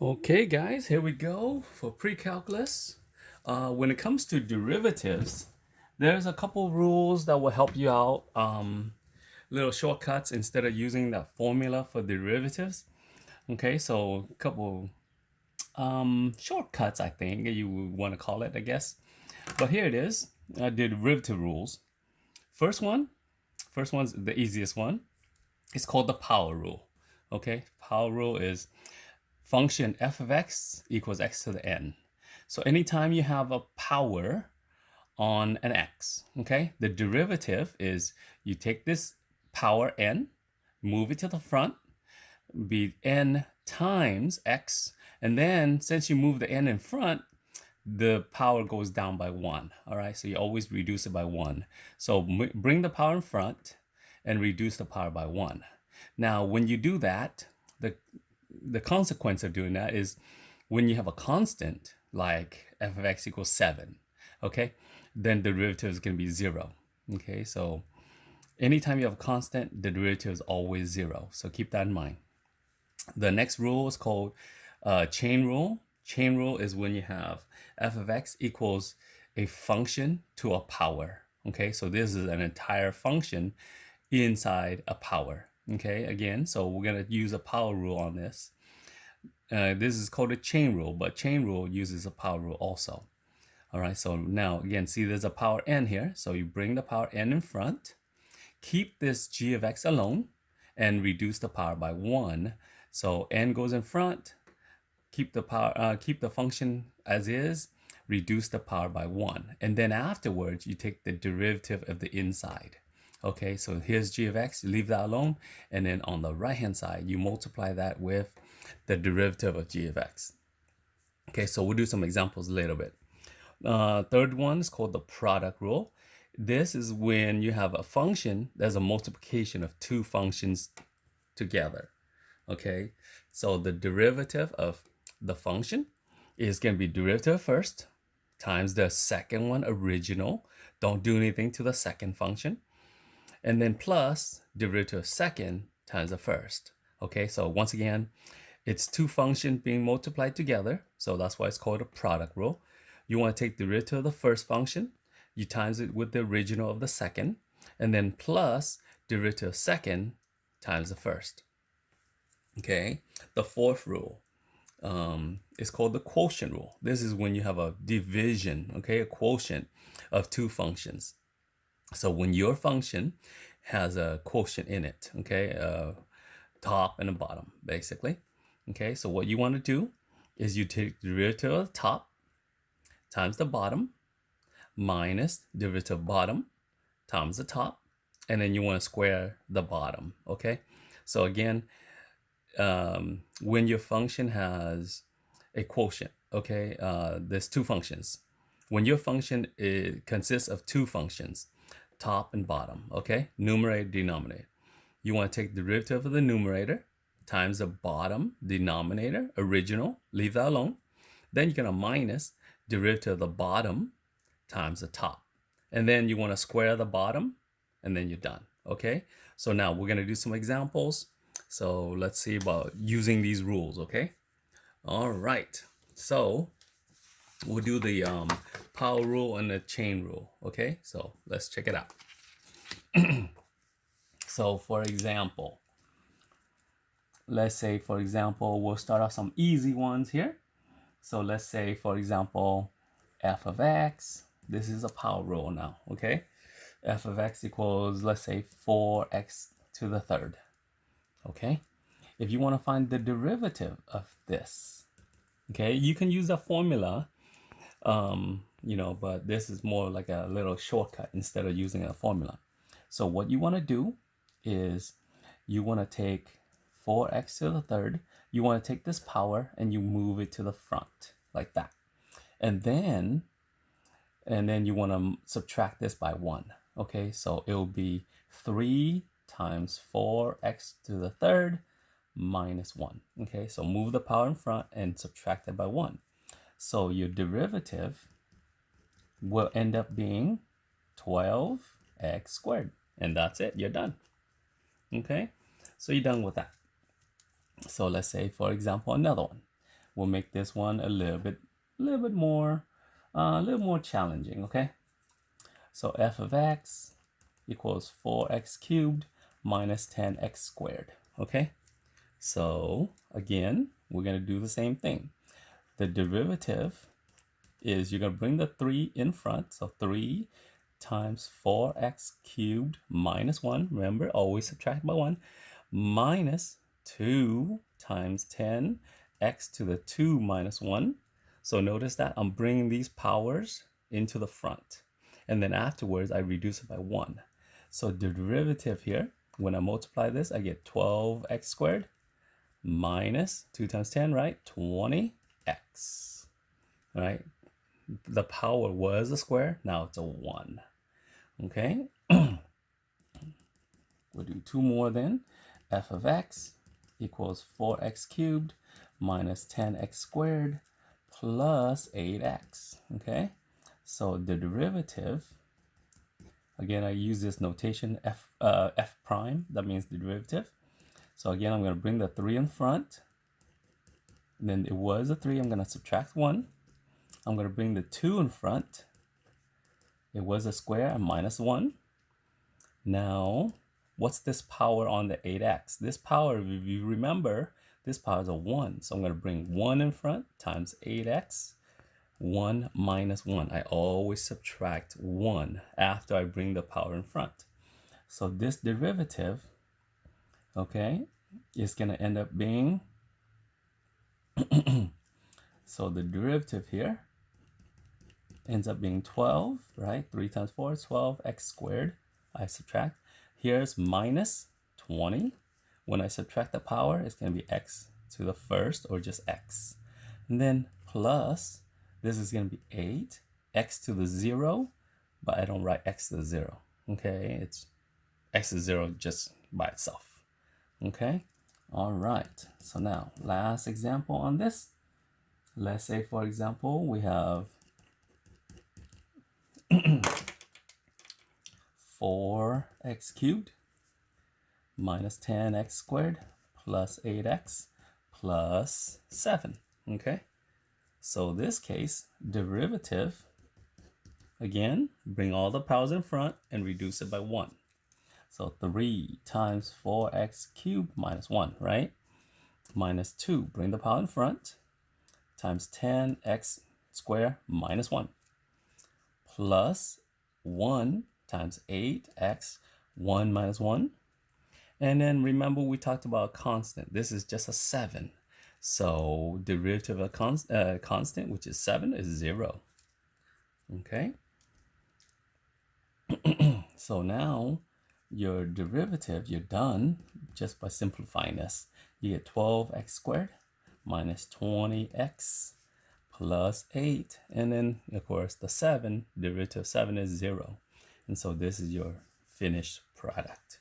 Okay, guys, here we go for pre-calculus. When it comes to derivatives, there's a couple rules that will help you out. Little shortcuts instead of using that formula for derivatives. Okay, so a couple shortcuts, I think you would want to call it, I guess. But here it is, derivative rules. First one, first one's the easiest one. It's called the power rule. Okay, power rule is function f of x equals x to the n. So anytime you have a power on an x, okay, the derivative is you take this power n, move it to the front, be n times x, and then since you move the n in front, the power goes down by 1. All right, so you always reduce it by 1. So bring the power in front and reduce the power by 1. Now, when you do that, the consequence of doing that is when you have a constant like f of x equals 7, okay, then the derivative is going to be 0. Okay, so anytime you have a constant, the derivative is always 0. So keep that in mind. The next rule is called chain rule. Chain rule is when you have f of x equals a function to a power. Okay, so this is an entire function inside a power. Okay, again, so we're going to use a power rule on this. This is called a chain rule, but chain rule uses a power rule also. All right, so now again, see there's a power n here. So you bring the power n in front, keep this g of x alone, and reduce the power by 1. So n goes in front, keep the function as is, reduce the power by 1. And then afterwards, you take the derivative of the inside. Okay, so here's g of x, leave that alone. And then on the right-hand side, you multiply that with the derivative of g of x. Okay, so we'll do some examples a little bit. Third one is called the product rule. This is when you have a function, there's a multiplication of two functions together. Okay, so the derivative of the function is going to be derivative first times the second one original. Don't do anything to the second function. And then plus derivative second times the first. Okay, so once again, it's two functions being multiplied together. So that's why it's called a product rule. You want to take the derivative of the first function, you times it with the original of the second, and then plus derivative second times the first. Okay, the fourth rule is called the quotient rule. This is when you have a division, okay, a quotient of two functions. So when your function has a quotient in it, okay, top and a bottom, basically. Okay, so what you want to do is you take the derivative of the top times the bottom minus derivative bottom times the top, and then you want to square the bottom. Okay, so again, when your function has a quotient, okay, there's two functions. When your function consists of two functions, top and bottom, okay, numerator, denominator, you want to take the derivative of the numerator times the bottom denominator, original, leave that alone. Then you're going to minus derivative of the bottom times the top. And then you want to square the bottom, and then you're done. Okay, so now we're going to do some examples. So let's see about using these rules, okay? All right, so we'll do the power rule and the chain rule, okay? So let's check it out. So for example, let's say, for example, we'll start off some easy ones here. So let's say, for example, f of x, this is a power rule now, okay? F of x equals, let's say, 4x to the third, okay? If you want to find the derivative of this, okay, you can use a formula, but this is more like a little shortcut instead of using a formula. So what you want to do is you want to take 4x to the third, you want to take this power and you move it to the front like that. And then you want to subtract this by 1. Okay, so it will be 3 times 4x to the third minus 1. Okay, so move the power in front and subtract it by 1. So your derivative will end up being 12x squared. And that's it, you're done. Okay, so you're done with that. So let's say, for example, another one. will make this one a little bit more, challenging, okay? So f of x equals 4x cubed minus 10x squared, okay? So again, we're gonna do the same thing. The derivative is you're gonna bring the 3 in front, so 3 times 4x cubed minus 1, remember, always subtract by 1, minus 2 times 10x to the 2 minus 1. So notice that I'm bringing these powers into the front. And then afterwards, I reduce it by 1. So the derivative here, when I multiply this, I get 12x squared minus 2 times 10, right? 20x, right? The power was a square, now it's a 1, okay? We'll do 2 more then. F of x equals 4x cubed minus 10x squared plus 8x, okay? So the derivative, again, I use this notation f prime, that means the derivative. So again, I'm going to bring the 3 in front. And then it was a 3, I'm going to subtract 1. I'm going to bring the 2 in front. It was a square, and minus 1. Now, what's this power on the 8x? This power, if you remember, this power is a 1. So I'm going to bring 1 in front times 8x. 1 minus 1. I always subtract 1 after I bring the power in front. So this derivative, okay, is going to end up being, so the derivative here ends up being 12, right? 3 times 4 is 12, x squared. I subtract. Here's minus 20. When I subtract the power, it's going to be x to the first, or just x. And then plus, this is going to be 8, x to the 0, but I don't write x to the 0, okay? It's x to the 0 just by itself, okay? All right, so now last example on this. Let's say, for example, we have 4x cubed minus 10x squared plus 8x plus 7, okay? So this case, derivative, again, bring all the powers in front and reduce it by 1. So 3 times 4x cubed minus 1, right? Minus 2, bring the power in front, times 10x squared minus 1, plus 1 times 8x, 1 minus 1. And then remember we talked about constant. This is just a 7. So derivative of constant, which is 7, is 0. Okay? So now your derivative, you're done just by simplifying this. You get 12x squared minus 20x plus 8. And then, of course, the 7, derivative of 7 is 0. And so this is your finished product.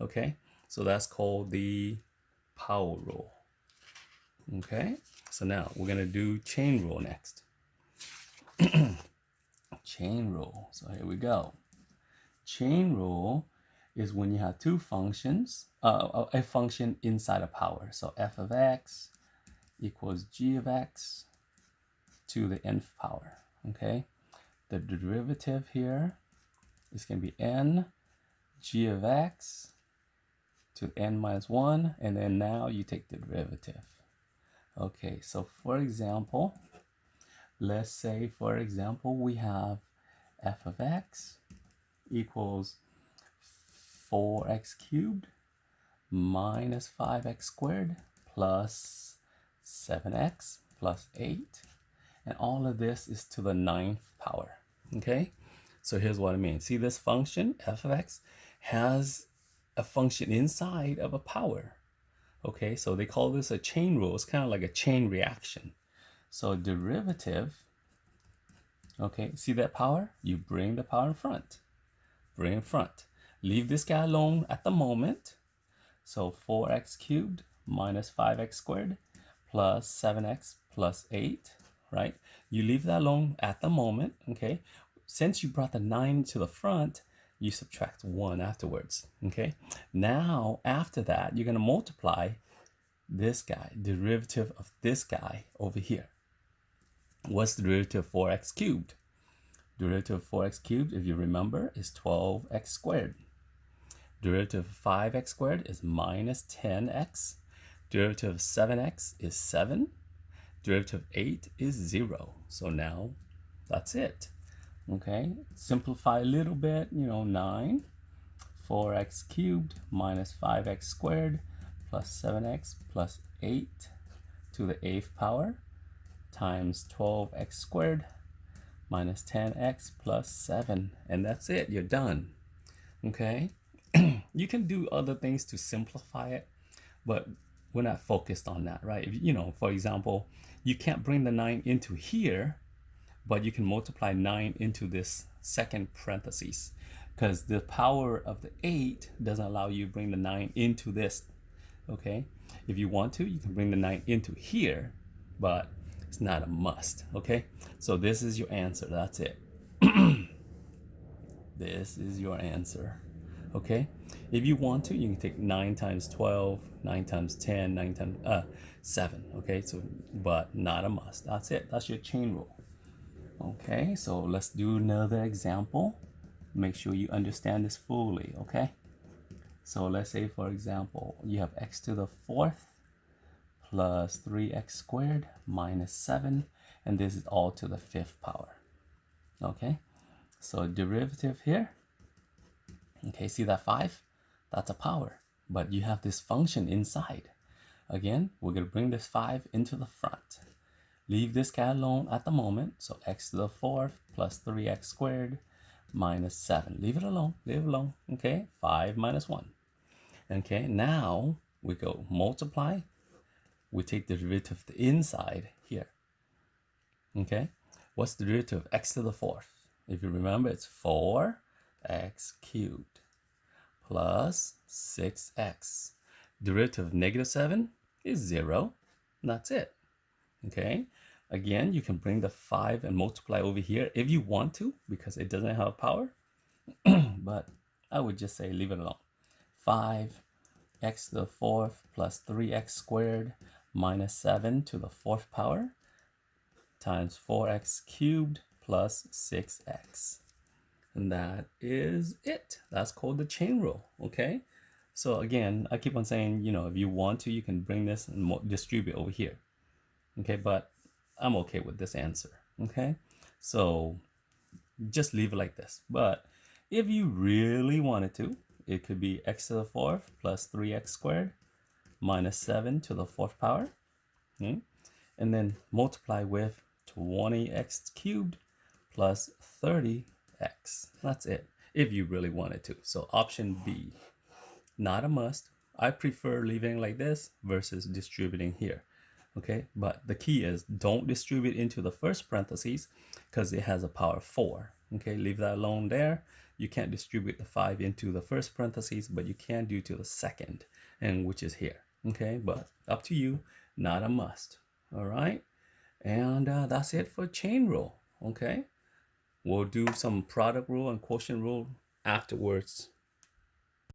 Okay? So that's called the power rule. Okay? So now we're going to do chain rule next. Chain rule. So here we go. Chain rule is when you have two functions, a function inside a power. So f of x equals g of x to the nth power, okay? The derivative here is going to be n g of x to n minus 1, and then now you take the derivative. Okay, so for example, let's say, for example, we have f of x equals 4x cubed minus 5x squared plus 7x plus 8. And all of this is to the 9th power, okay? So here's what I mean. See this function, f of x, has a function inside of a power, okay? So they call this a chain rule. It's kind of like a chain reaction. So derivative, okay, see that power? You bring the power in front. Bring in front. Leave this guy alone at the moment. So 4x cubed minus 5x squared plus 7x plus 8, right? You leave that alone at the moment, okay? Since you brought the 9 to the front, you subtract 1 afterwards, okay? Now, after that, you're going to multiply this guy, derivative of this guy over here. What's the derivative of 4x cubed? Derivative of 4x cubed, if you remember, is 12x squared. Derivative of 5x squared is minus 10x. Derivative of 7x is 7. Derivative of 8 is 0. So now that's it. Okay, simplify a little bit, 9. 4x cubed minus 5x squared plus 7x plus 8 to the 8th power times 12x squared minus 10x plus 7. And that's it. You're done. Okay? You can do other things to simplify it, but we're not focused on that, right? If, for example, you can't bring the 9 into here, but you can multiply 9 into this second parentheses, because the power of the 8 doesn't allow you to bring the 9 into this. Okay, if you want to, you can bring the 9 into here, but it's not a must. Okay, so this is your answer. That's it. This is your answer. Okay, if you want to, you can take 9 times 12, 9 times 10, 9 times 7. Okay, so but not a must. That's it. That's your chain rule. Okay, so let's do another example. Make sure you understand this fully. Okay, so let's say, for example, you have x to the 4th plus 3x squared minus 7, and this is all to the 5th power. Okay, so derivative here. Okay, see that 5? That's a power, but you have this function inside. Again, we're going to bring this 5 into the front. Leave this guy alone at the moment. So x to the 4th plus 3x squared minus 7. Leave it alone. Leave it alone. Okay, 5 minus 1. Okay, now we go multiply. We take the derivative of the inside here. Okay, what's the derivative of x to the 4th? If you remember, it's 4x cubed plus 6x. Derivative of negative 7 is 0. And that's it. Okay, again, you can bring the 5 and multiply over here if you want to, because it doesn't have power. But I would just say leave it alone. 5x to the 4th plus 3x squared minus 7 to the 4th power times 4x cubed plus 6x. And that is it. That's called the chain rule. Okay, so again, I keep on saying, if you want to, you can bring this and distribute over here. Okay, but I'm okay with this answer. Okay, so just leave it like this. But if you really wanted to, it could be x to the 4th plus 3x squared minus 7 to the 4th power. Okay? And then multiply with 20x cubed plus 30x. That's it, if you really wanted to. So option B, not a must. I prefer leaving like this versus distributing here. Okay, but the key is don't distribute into the first parentheses because it has a power 4. Okay, leave that alone there. You can't distribute the 5 into the first parentheses, but you can do to the second, and which is here. Okay, but up to you, not a must. All right, and that's it for chain rule. Okay, we'll do some product rule and quotient rule afterwards.